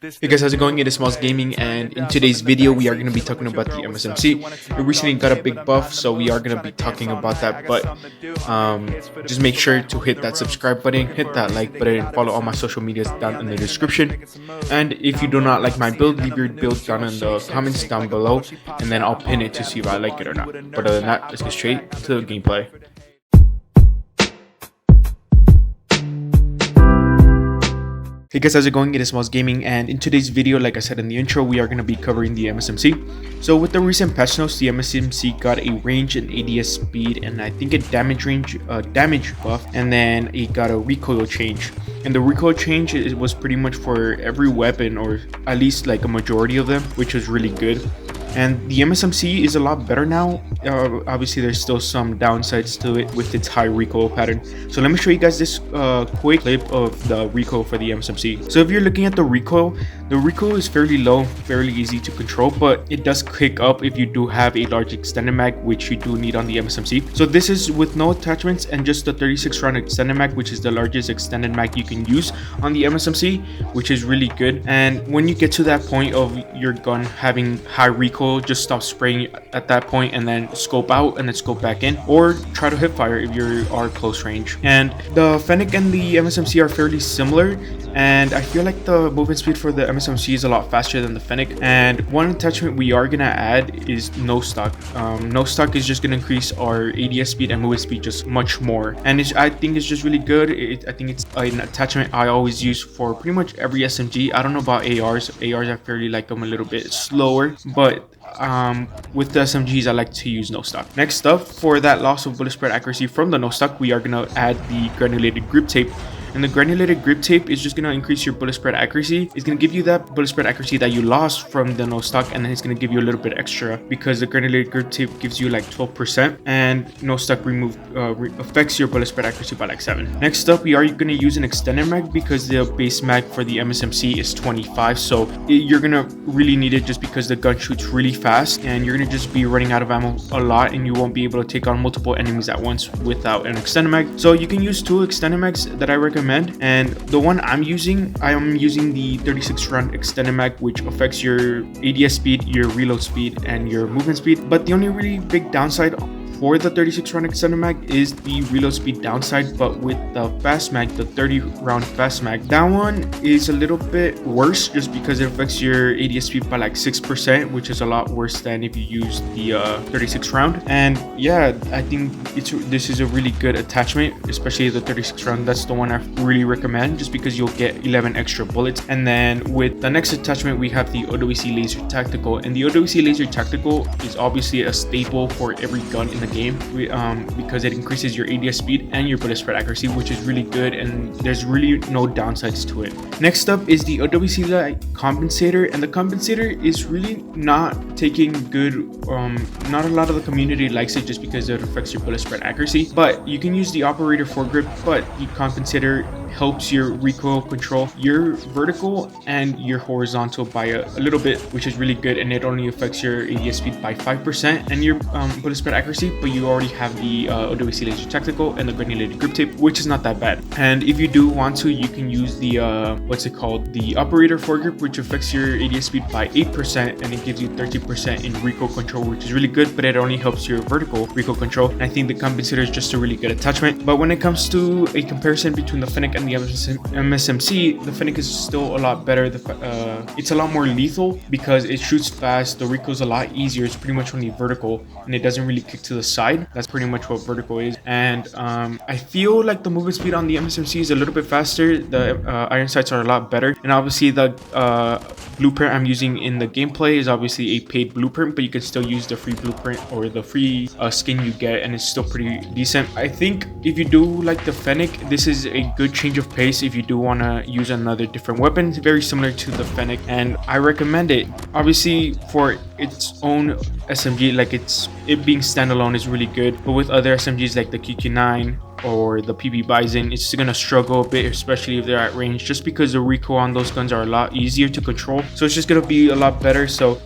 Hey guys, how's it going? It is Smalls Gaming, and in today's video we are going to be talking about the MSMC. It recently got a big buff, so we are going to be talking about that, but just make sure to hit that subscribe button, hit that like button, and follow all my social medias down in the description. And if you do not like my build, leave your build down in the comments down below, and then I'll pin it to see if I like it or not. But other than that, let's get straight to the gameplay. Hey guys, how's it going? It is Smalls Gaming, and in today's video, like I said in the intro, we are going to be covering the MSMC. So with the recent patch notes, the MSMC got a range and ADS speed, and I think a damage buff, and then it got a recoil change. And the recoil change was pretty much for every weapon, or at least like a majority of them, which was really good. And the MSMC is a lot better now. Obviously there's still some downsides to it with its high recoil pattern. So let me show you guys this quick clip of the recoil for the MSMC. So if you're looking at the recoil is fairly low, fairly easy to control, but it does kick up if you do have a large extended mag, which you do need on the MSMC. So this is with no attachments and just the 36 round extended mag, which is the largest extended mag you can use on the MSMC, which is really good. And when you get to that point of your gun having high recoil, just stop spraying at that point and then scope out and then scope back in, or try to hip fire if you are close range. And the Fennec and the MSMC are fairly similar, and I feel like the movement speed for the MSMC is a lot faster than the Fennec. And one attachment we are gonna add is no stock. No stock is just gonna increase our ADS speed and movement speed just much more, and I think it's just really good. I think it's an attachment I always use for pretty much every SMG. I don't know about ARs. I fairly like them a little bit slower, but with the SMGs I like to use no stock. Next up, for that loss of bullet spread accuracy from the no stock, we are gonna add the granulated grip tape. And the granulated grip tape is just going to increase your bullet spread accuracy. It's going to give you that bullet spread accuracy that you lost from the no stock, and then it's going to give you a little bit extra because the granulated grip tape gives you like 12%, and no stock affects your bullet spread accuracy by like 7. Next up, we are going to use an extended mag because the base mag for the MSMC is 25, so you're going to really need it just because the gun shoots really fast, and you're going to just be running out of ammo a lot, and you won't be able to take on multiple enemies at once without an extended mag. So you can use 2 extended mags that I recommend. And the one I am using the 36 round extended mag, which affects your ADS speed, your reload speed, and your movement speed. But the only really big downside for the 36 round extended mag is the reload speed downside. But with the fast mag, the 30 round fast mag, that one is a little bit worse just because it affects your ADS speed by like 6%, which is a lot worse than if you use the 36 round. And yeah, I think this is a really good attachment, especially the 36 round. That's the one I really recommend just because you'll get 11 extra bullets. And then with the next attachment, we have the OWC Laser Tactical, and the OWC Laser Tactical is obviously a staple for every gun in the game because it increases your ADS speed and your bullet spread accuracy, which is really good, and there's really no downsides to it. Next up is the OWC Light Compensator, and the compensator is really not taking good. Not a lot of the community likes it just because it affects your bullet spread accuracy, but you can use the operator foregrip. But the compensator helps your recoil control, your vertical and your horizontal by a little bit, which is really good, and it only affects your ADS speed by 5% and your bullet spread accuracy. But you already have the OWC Laser Tactical and the granulated grip tape, which is not that bad. And if you do want to, you can use the the operator foregrip, which affects your ADS speed by 8%, and it gives you 30% in recoil control, which is really good, but it only helps your vertical recoil control. And I think the compensator is just a really good attachment. But when it comes to a comparison between the Fennec and the MSMC, the Fennec is still a lot better. It's a lot more lethal because it shoots fast. The recoil is a lot easier. It's pretty much only vertical, and it doesn't really kick to the side. That's pretty much what vertical is. And I feel like the movement speed on the MSMC is a little bit faster. The iron sights are a lot better, and obviously the blueprint I'm using in the gameplay is obviously a paid blueprint, but you can still use the free blueprint or the free skin you get, and it's still pretty decent. I think if you do like the Fennec, this is a good change of pace if you do want to use another different weapon. It's very similar to the Fennec, and I recommend it. Obviously for its own SMG, like it being standalone is really good, but with other SMGs like the QQ9 or the PB Bison, it's gonna struggle a bit, especially if they're at range, just because the recoil on those guns are a lot easier to control. So it's just gonna be a lot better. So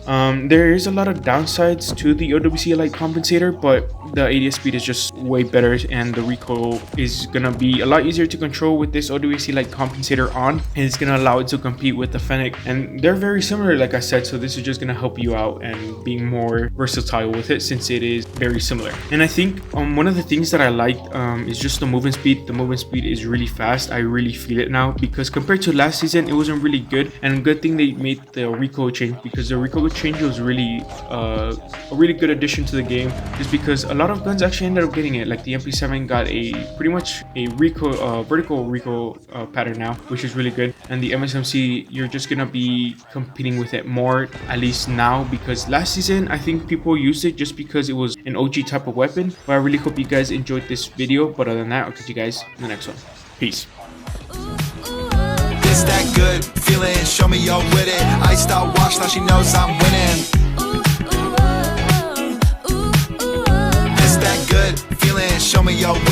there is a lot of downsides to the OWC light compensator, but the ADS speed is just way better, and the recoil is gonna be a lot easier to control with this OWC light compensator on, and it's gonna allow it to compete with the Fennec. And they're very similar, like I said, so this is just gonna help you out and being more versatile with it, since it is very similar. And I think one of the things that I liked is just the movement speed. The movement speed is really fast. I really feel it now, because compared to last season, it wasn't really good. And good thing they made the recoil change, because the recoil change was really a really good addition to the game, just because a lot of guns actually ended up getting it. Like the MP7 got a pretty much a recoil vertical recoil pattern now, which is really good. And the MSMC, you're just gonna be competing with it more, at least now, because last season I think people used it just because it was an OG type of weapon. But I really hope you guys enjoyed this video. But other than that, I'll catch you guys in the next one. Peace. It's that good feeling, show me you're with it. Iced out watch, now she knows I'm winning. It's that good feeling, show me you're with it.